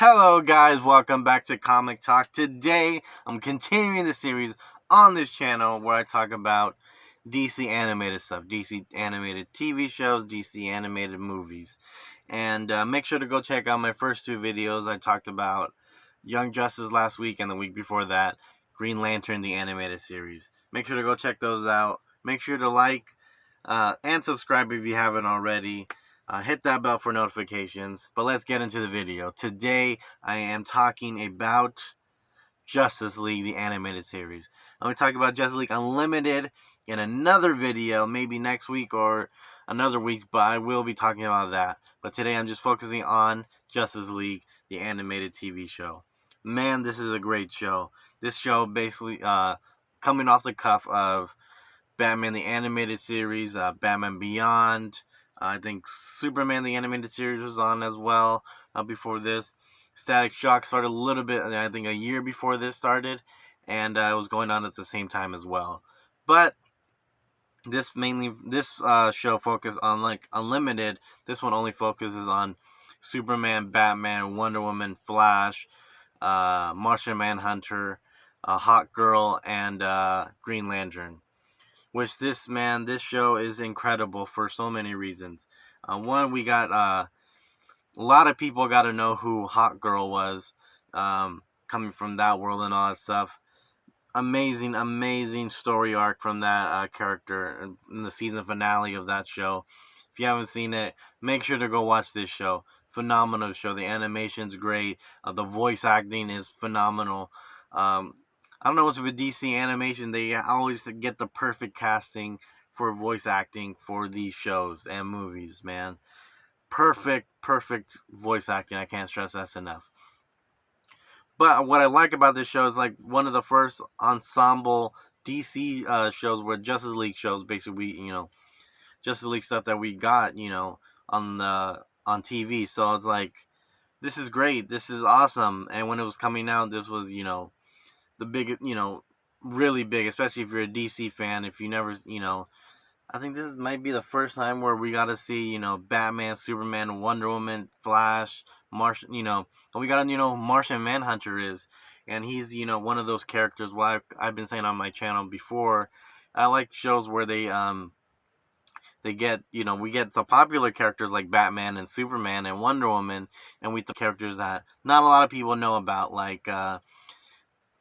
Hello guys, welcome back to Comic Talk. Today, I'm continuing the series on this channel where I talk about DC animated stuff, DC animated TV shows, DC animated movies. And make sure to go check out my first two videos. I talked about Young Justice last week, and the week before that, Green Lantern, the animated series. Make sure to go check those out. Make sure to like and subscribe if you haven't already. Hit that bell for notifications. But let's get into the video. Today, I am talking about Justice League, the animated series. I'm going to talk about Justice League Unlimited in another video, maybe next week or another week, but I will be talking about that. But today, I'm just focusing on Justice League, the animated TV show. Man, this is a great show. This show basically coming off the cuff of Batman the Animated Series, Batman Beyond. I think Superman the Animated Series was on as well before this. Static Shock started a little bit, I think a year before this started, and it was going on at the same time as well. But this show focused on like Unlimited. This one only focuses on Superman, Batman, Wonder Woman, Flash, Martian Manhunter, Hawkgirl, and Green Lantern. Which this show is incredible for so many reasons. One, we got a lot of people got to know who Hawkgirl was, coming from that world and all that stuff. Amazing story arc from that character in the season finale of that show. If you haven't seen it, make sure to go watch this show. Phenomenal show. The animation's great. The voice acting is phenomenal. I don't know what's with DC animation. They always get the perfect casting for voice acting for these shows and movies, man. Perfect voice acting. I can't stress that enough. But what I like about this show is like one of the first ensemble DC shows where Justice League shows, basically, Justice League stuff that we got, on TV. So it's like, this is great. This is awesome. And when it was coming out, this was, the big, really big, especially if you're a DC fan. If you never, I think this might be the first time where we got to see, Batman, Superman, Wonder Woman, Flash, Martian, and we got to, Martian Manhunter is, and he's, one of those characters. Why I've been saying on my channel before, I like shows where they get, we get the popular characters like Batman and Superman and Wonder Woman, and we the characters that not a lot of people know about, like,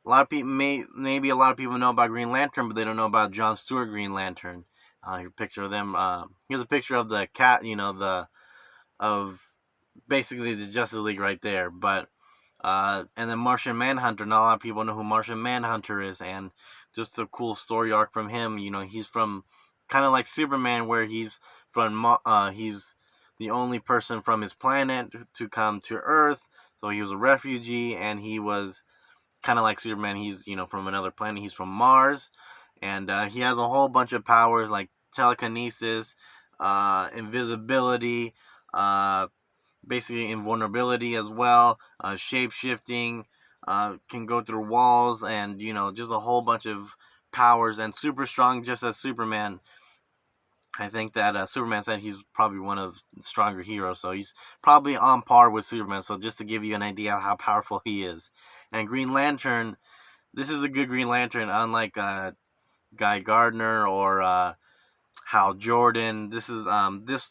a lot of people maybe a lot of people know about Green Lantern, but they don't know about John Stewart Green Lantern. Here's a picture of them. Here's a picture of the cat. Of basically the Justice League right there. But and then Martian Manhunter. Not a lot of people know who Martian Manhunter is, and just a cool story arc from him. He's from kind of like Superman, where he's from. He's the only person from his planet to come to Earth, so he was a refugee, and he was kind of like Superman. He's, from another planet. He's from Mars, and he has a whole bunch of powers like telekinesis, invisibility, basically invulnerability as well, shape-shifting, can go through walls, and, just a whole bunch of powers, and super strong just as Superman. I think that Superman said he's probably one of the stronger heroes, so he's probably on par with Superman. So just to give you an idea of how powerful he is. And Green Lantern, this is a good Green Lantern, unlike Guy Gardner or Hal Jordan. This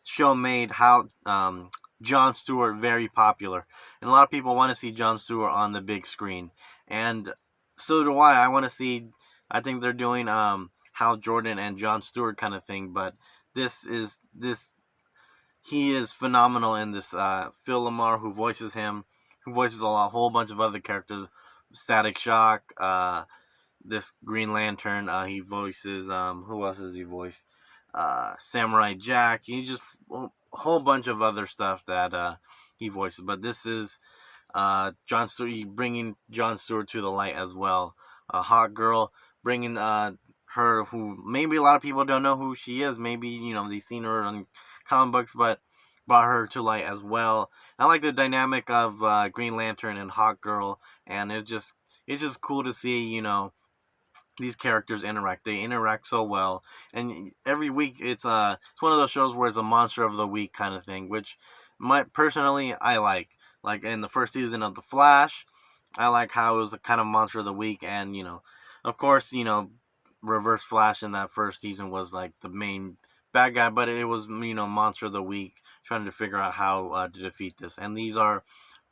show made John Stewart very popular, and a lot of people want to see John Stewart on the big screen, and so do I. I want to see. I think they're doing Hal Jordan and John Stewart kind of thing, but he is phenomenal in this. Phil Lamar, who voices him, who voices a whole bunch of other characters. Static Shock, this Green Lantern, he voices, who else does he voice? Samurai Jack. He just a whole bunch of other stuff that he voices. But this is John Stewart, bringing John Stewart to the light as well. Hawkgirl, bringing her, who maybe a lot of people don't know who she is. Maybe, they've seen her on comic books, but brought her to light as well. I like the dynamic of Green Lantern and Hawkgirl, and it's just cool to see, these characters interact. They interact so well, and every week it's one of those shows where it's a monster of the week kind of thing, which personally I like. Like in the first season of The Flash, I like how it was a kind of monster of the week, and of course, Reverse Flash in that first season was like the main bad guy, but it was monster of the week, trying to figure out how to defeat this. And these are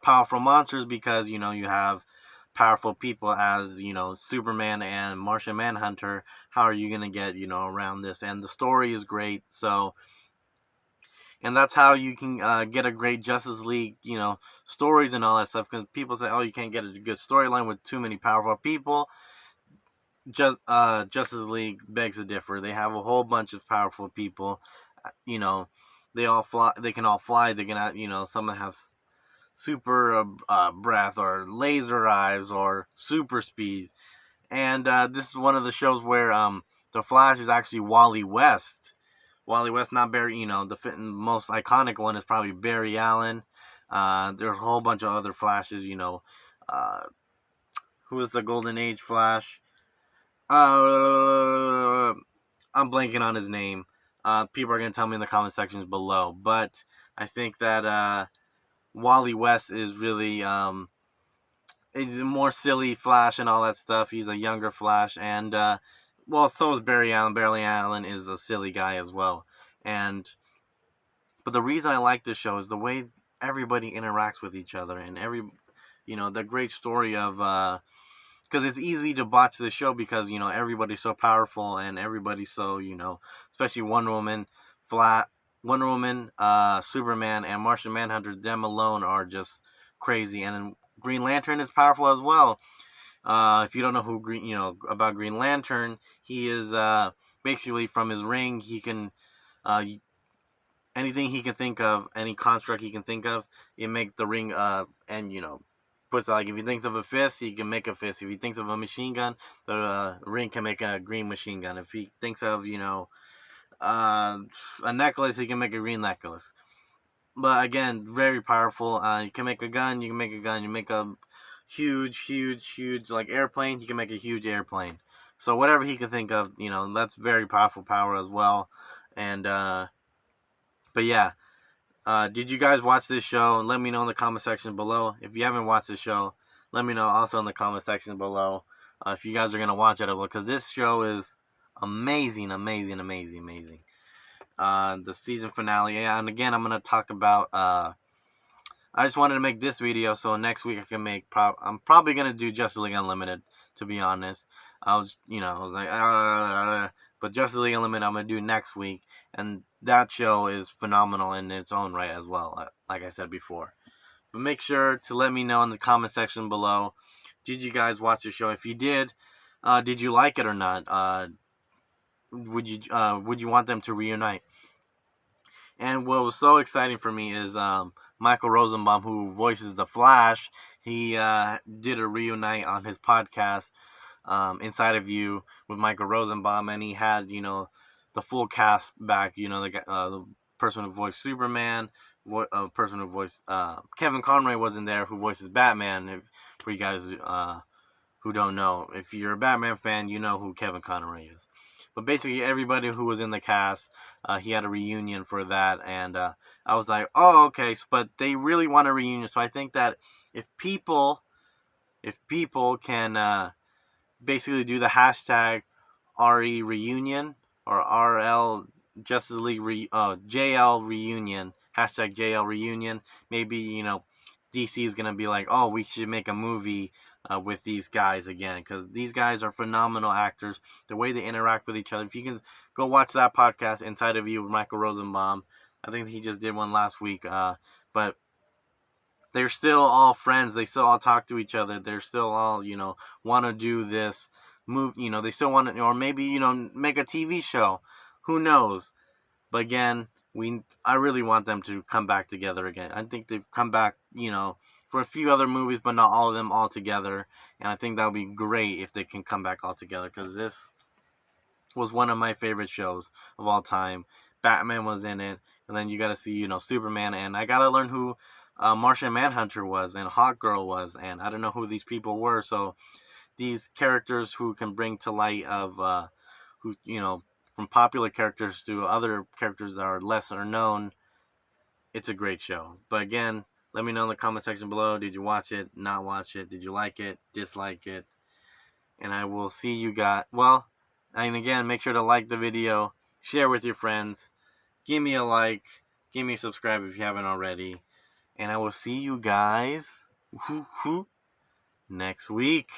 powerful monsters because you have powerful people as Superman and Martian Manhunter. How are you gonna get around this? And the story is great, so. And that's how you can get a great Justice League, stories and all that stuff. Because people say, "Oh, you can't get a good storyline with too many powerful people." Justice League begs to differ. They have a whole bunch of powerful people. You know, they all fly. They can all fly. They can have, some that have super breath or laser eyes or super speed. And this is one of the shows where the Flash is actually Wally West. Wally West, not Barry. The most iconic one is probably Barry Allen. There's a whole bunch of other Flashes. Uh, who is the Golden Age Flash? I'm blanking on his name. People are gonna tell me in the comment sections below. But I think that Wally West is really he's a more silly Flash and all that stuff. He's a younger Flash, and so is Barry Allen. Barry Allen is a silly guy as well. But the reason I like this show is the way everybody interacts with each other, and the great story of because it's easy to botch the show because everybody's so powerful and everybody's so especially Wonder Woman, Superman, and Martian Manhunter. Them alone are just crazy, and then Green Lantern is powerful as well. If you don't know about Green Lantern, he is basically from his ring. He can anything he can think of, any construct he can think of, it make the ring and puts like if he thinks of a fist, he can make a fist. If he thinks of a machine gun, the ring can make a green machine gun. If he thinks of a necklace, he can make a green necklace. But again, very powerful. You can make a gun. You can make a gun. You make a huge like airplane. You can make a huge airplane. So whatever he can think of, that's very powerful power as well. And but yeah. Did you guys watch this show? Let me know in the comment section below. If you haven't watched this show, let me know also in the comment section below if you guys are going to watch it, because this show is amazing. The season finale. And again, I'm going to talk about I just wanted to make this video so next week I can make I'm probably going to do Justice League Unlimited, to be honest. I was like but Justice League Unlimited I'm going to do next week, and that show is phenomenal in its own right as well, like I said before. But make sure to let me know in the comment section below, did you guys watch the show? If you did you like it or not? Would you want them to reunite? And what was so exciting for me is Michael Rosenbaum, who voices the Flash, he did a reunite on his podcast, Inside of You, with Michael Rosenbaum, and he had the full cast back. The person who voiced Superman, person who voiced Kevin Conroy wasn't there, who voices Batman. For you guys who don't know, if you're a Batman fan, you know who Kevin Conroy is. But basically, everybody who was in the cast, he had a reunion for that, and I was like, oh, okay. But they really want a reunion, so I think that if people can basically do the hashtag RE reunion or RL Justice League JL reunion, hashtag JL reunion, maybe DC is gonna be like, oh, we should make a movie with these guys again, because these guys are phenomenal actors. The way they interact with each other. If you can go watch that podcast, Inside of You, with Michael Rosenbaum. I think he just did one last week. But they're still all friends. They still all talk to each other. They're still all want to do this move. They still want to, or maybe make a TV show. Who knows? But again, I really want them to come back together again. I think they've come back, for a few other movies, but not all of them all together. And I think that would be great if they can come back all together, because this was one of my favorite shows of all time. Batman was in it, and then you got to see, Superman, and I got to learn who Martian Manhunter was and Hawkgirl was, and I don't know who these people were. So these characters who can bring to light of who from popular characters to other characters that are lesser known. It's a great show. But again, Let me know in the comment section below. Did you watch it? Not watch it? Did you like it? Dislike it? And I will see you guys. Well, and again, make sure to like the video, share with your friends, give me a like, give me a subscribe if you haven't already. And I will see you guys next week.